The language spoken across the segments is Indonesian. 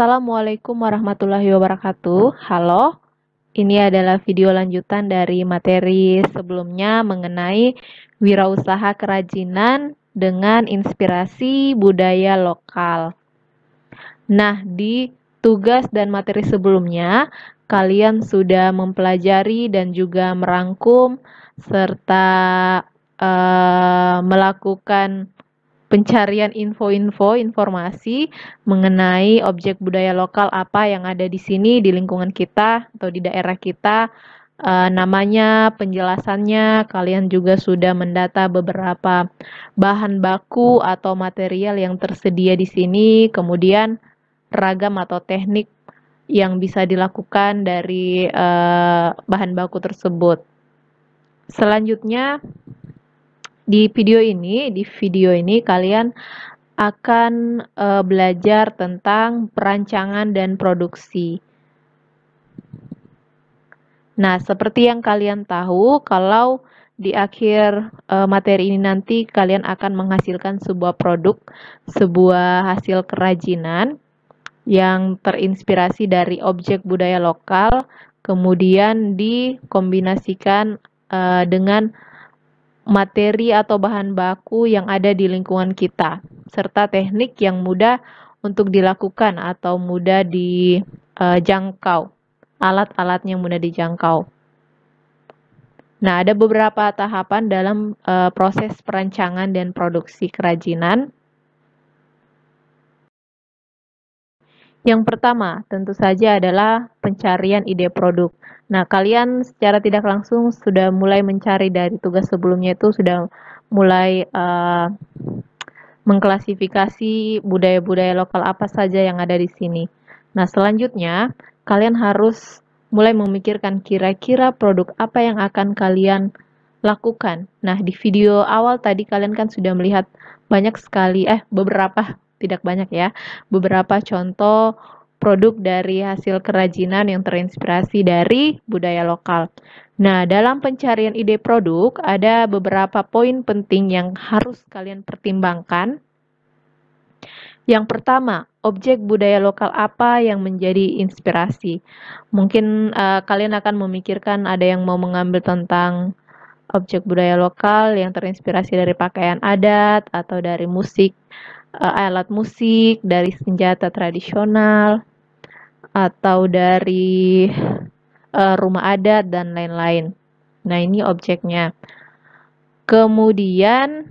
Assalamualaikum warahmatullahi wabarakatuh. Halo, ini adalah video lanjutan dari materi sebelumnya mengenai wirausaha kerajinan dengan inspirasi budaya lokal. Nah, di tugas dan materi sebelumnya, kalian sudah mempelajari dan juga merangkum serta melakukan pencarian informasi mengenai objek budaya lokal apa yang ada di sini di lingkungan kita atau di daerah kita, namanya, penjelasannya, kalian juga sudah mendata beberapa bahan baku atau material yang tersedia di sini, kemudian ragam atau teknik yang bisa dilakukan dari bahan baku tersebut. Selanjutnya, di video ini kalian akan belajar tentang perancangan dan produksi. Nah, seperti yang kalian tahu, kalau di akhir materi ini nanti kalian akan menghasilkan sebuah produk, sebuah hasil kerajinan yang terinspirasi dari objek budaya lokal, kemudian dikombinasikan dengan materi atau bahan baku yang ada di lingkungan kita, serta teknik yang mudah untuk dilakukan atau mudah dijangkau, alat-alatnya mudah dijangkau. Nah, ada beberapa tahapan dalam proses perancangan dan produksi kerajinan. Yang pertama, tentu saja adalah pencarian ide produk. Nah, kalian secara tidak langsung sudah mulai mencari dari tugas sebelumnya itu sudah mulai mengklasifikasi budaya-budaya lokal apa saja yang ada di sini. Nah, selanjutnya kalian harus mulai memikirkan kira-kira produk apa yang akan kalian lakukan. Nah, di video awal tadi kalian kan sudah melihat banyak sekali, tidak banyak ya, beberapa contoh produk dari hasil kerajinan yang terinspirasi dari budaya lokal. Nah, dalam pencarian ide produk, ada beberapa poin penting yang harus kalian pertimbangkan. Yang pertama, objek budaya lokal apa yang menjadi inspirasi? Mungkin kalian akan memikirkan ada yang mau mengambil tentang objek budaya lokal yang terinspirasi dari pakaian adat atau dari musik, alat musik, dari senjata tradisional, atau dari rumah adat dan lain-lain. Nah, ini objeknya. Kemudian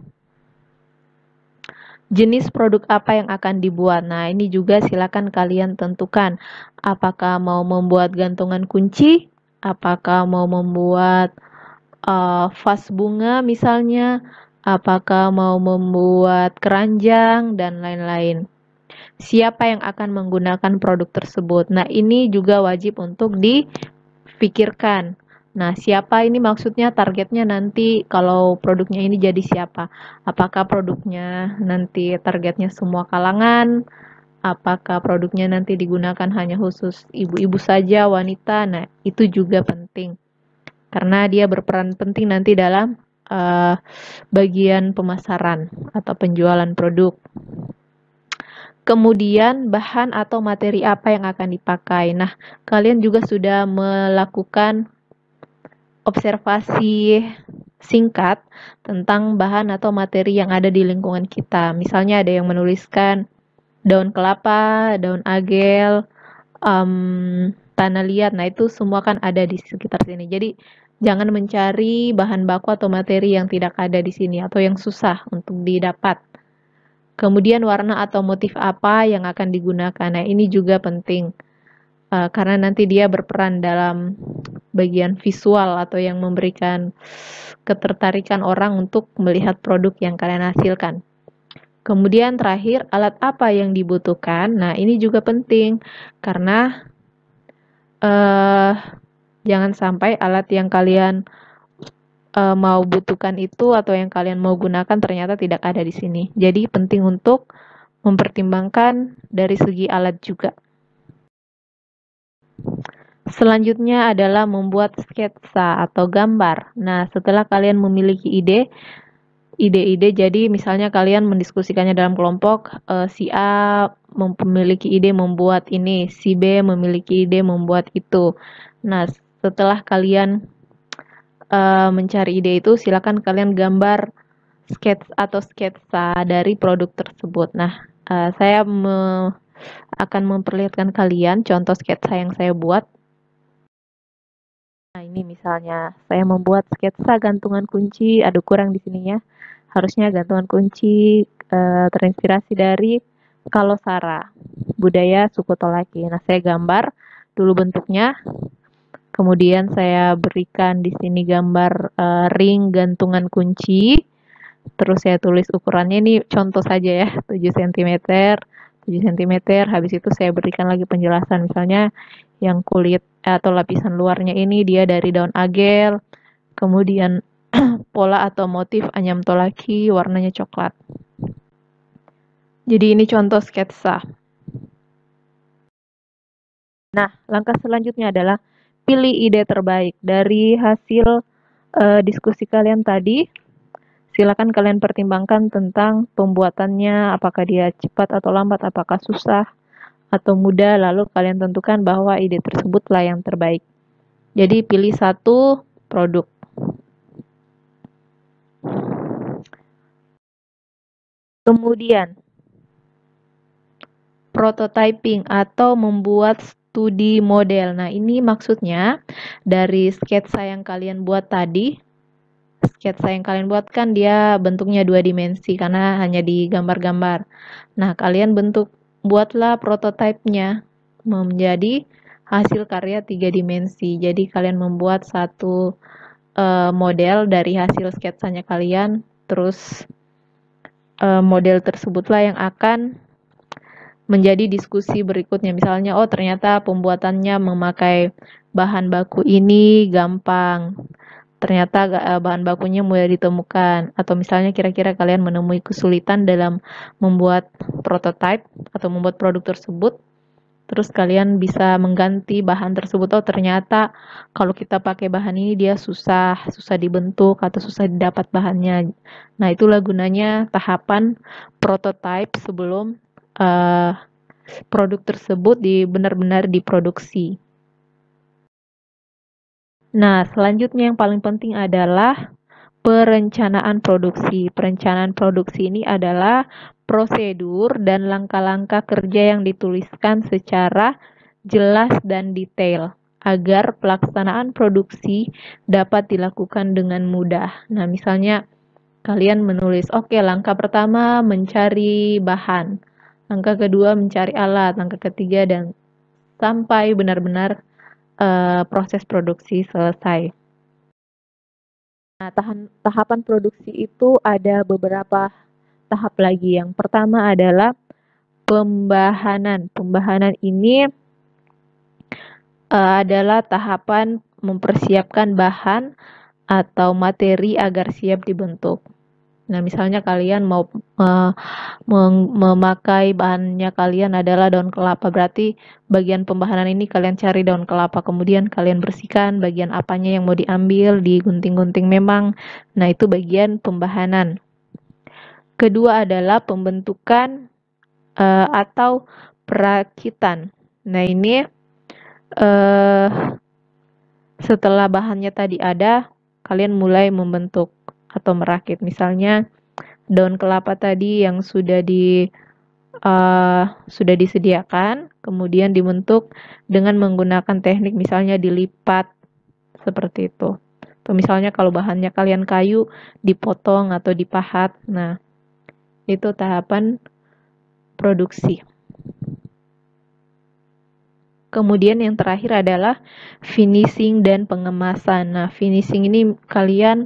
jenis produk apa yang akan dibuat. Nah, ini juga silakan kalian tentukan. Apakah mau membuat gantungan kunci? Apakah mau membuat vas bunga misalnya? Apakah mau membuat keranjang dan lain-lain? Siapa yang akan menggunakan produk tersebut? Nah, ini juga wajib untuk dipikirkan. Nah, siapa ini maksudnya targetnya nanti kalau produknya ini jadi siapa? Apakah produknya nanti targetnya semua kalangan? Apakah produknya nanti digunakan hanya khusus ibu-ibu saja, wanita? Nah, itu juga penting. Karena dia berperan penting nanti dalam bagian pemasaran atau penjualan produk. Kemudian bahan atau materi apa yang akan dipakai. Nah, kalian juga sudah melakukan observasi singkat tentang bahan atau materi yang ada di lingkungan kita. Misalnya ada yang menuliskan daun kelapa, daun agel, tanah liat. Nah, itu semua kan ada di sekitar sini. Jadi, jangan mencari bahan baku atau materi yang tidak ada di sini atau yang susah untuk didapat. Kemudian warna atau motif apa yang akan digunakan. Nah, ini juga penting. Karena nanti dia berperan dalam bagian visual atau yang memberikan ketertarikan orang untuk melihat produk yang kalian hasilkan. Kemudian terakhir, alat apa yang dibutuhkan. Nah, ini juga penting karena jangan sampai alat yang kalian mau butuhkan itu atau yang kalian mau gunakan ternyata tidak ada di sini. Jadi penting untuk mempertimbangkan dari segi alat juga. Selanjutnya adalah membuat sketsa atau gambar. Nah, setelah kalian memiliki ide, ide-ide. Jadi misalnya kalian mendiskusikannya dalam kelompok, si A memiliki ide membuat ini, si B memiliki ide membuat itu. Nah, setelah kalian mencari ide itu, silakan kalian gambar sketsa dari produk tersebut. Nah, saya akan memperlihatkan kalian contoh sketsa yang saya buat. Nah, ini misalnya saya membuat sketsa gantungan kunci, aduh kurang di sininya. Harusnya gantungan kunci terinspirasi dari Kalosara, budaya suku Tolaki. Nah, saya gambar dulu bentuknya, kemudian saya berikan di sini gambar ring gantungan kunci. Terus saya tulis ukurannya, ini contoh saja ya, 7 cm, 7 cm. Habis itu saya berikan lagi penjelasan, misalnya yang kulit atau lapisan luarnya ini dia dari daun agel, kemudian pola atau motif anyam tolaki warnanya coklat. Jadi ini contoh sketsa. Nah, langkah selanjutnya adalah pilih ide terbaik dari hasil diskusi kalian tadi. Silakan kalian pertimbangkan tentang pembuatannya, apakah dia cepat atau lambat, apakah susah atau mudah, lalu kalian tentukan bahwa ide tersebutlah yang terbaik. Jadi pilih satu produk. Kemudian, prototyping atau membuat studi model. Nah, ini maksudnya dari sketsa yang kalian buat tadi, sketsa yang kalian buat kan dia bentuknya 2 dimensi karena hanya digambar-gambar. Nah, kalian buatlah prototipenya menjadi hasil karya 3 dimensi. Jadi kalian membuat satu model dari hasil sketsanya kalian, terus model tersebutlah yang akan menjadi diskusi berikutnya. Misalnya, oh ternyata pembuatannya memakai bahan baku ini gampang. Ternyata bahan bakunya mudah ditemukan. Atau misalnya kira-kira kalian menemui kesulitan dalam membuat prototype atau membuat produk tersebut. Terus kalian bisa mengganti bahan tersebut. Oh ternyata kalau kita pakai bahan ini dia susah dibentuk atau susah didapat bahannya. Nah itulah gunanya tahapan prototype sebelum produk tersebut benar-benar diproduksi. Nah, selanjutnya yang paling penting adalah perencanaan produksi. Perencanaan produksi ini adalah prosedur dan langkah-langkah kerja yang dituliskan secara jelas dan detail agar pelaksanaan produksi dapat dilakukan dengan mudah. Nah, misalnya kalian menulis, oke, langkah pertama mencari bahan, langkah kedua mencari alat, langkah ketiga dan sampai benar-benar proses produksi selesai. Nah, tahapan produksi itu ada beberapa tahap lagi. Yang pertama adalah pembahanan. Pembahanan ini adalah tahapan mempersiapkan bahan atau materi agar siap dibentuk. Nah, misalnya kalian mau memakai bahannya kalian adalah daun kelapa, berarti bagian pembahanan ini kalian cari daun kelapa, kemudian kalian bersihkan bagian apanya yang mau diambil, digunting-gunting memang. Nah, itu bagian pembahanan. Kedua adalah pembentukan atau perakitan. Nah, ini setelah bahannya tadi ada, kalian mulai membentuk atau merakit. Misalnya daun kelapa tadi yang sudah disediakan, kemudian dibentuk dengan menggunakan teknik misalnya dilipat seperti itu. Atau misalnya kalau bahannya kalian kayu, dipotong atau dipahat. Nah, itu tahapan produksi. Kemudian yang terakhir adalah finishing dan pengemasan. Nah, finishing ini kalian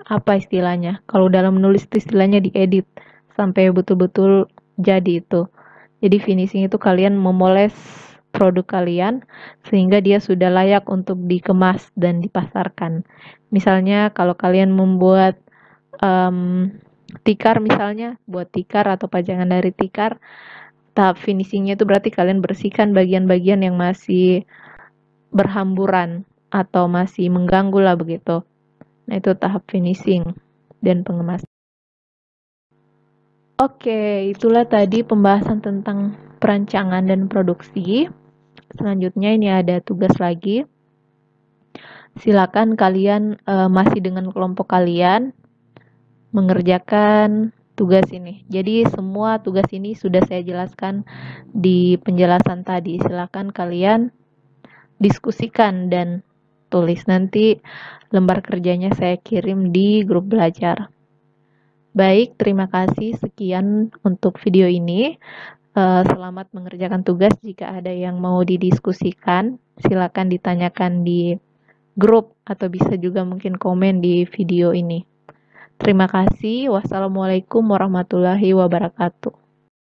apa istilahnya? Kalau dalam menulis itu istilahnya diedit sampai betul-betul jadi itu. Jadi finishing itu kalian memoles produk kalian sehingga dia sudah layak untuk dikemas dan dipasarkan. Misalnya kalau kalian membuat tikar misalnya, buat tikar atau pajangan dari tikar, tahap finishingnya itu berarti kalian bersihkan bagian-bagian yang masih berhamburan atau masih mengganggu lah begitu. Nah, itu tahap finishing dan pengemasan. Oke, itulah tadi pembahasan tentang perancangan dan produksi. Selanjutnya ini ada tugas lagi. Silakan kalian masih dengan kelompok kalian mengerjakan tugas ini. Jadi semua tugas ini sudah saya jelaskan di penjelasan tadi. Silakan kalian diskusikan dan tulis. Nanti lembar kerjanya saya kirim di grup belajar. Baik, terima kasih. Sekian untuk video ini. Selamat mengerjakan tugas. Jika ada yang mau didiskusikan, silakan ditanyakan di grup atau bisa juga mungkin komen di video ini. Terima kasih. Wassalamualaikum warahmatullahi wabarakatuh.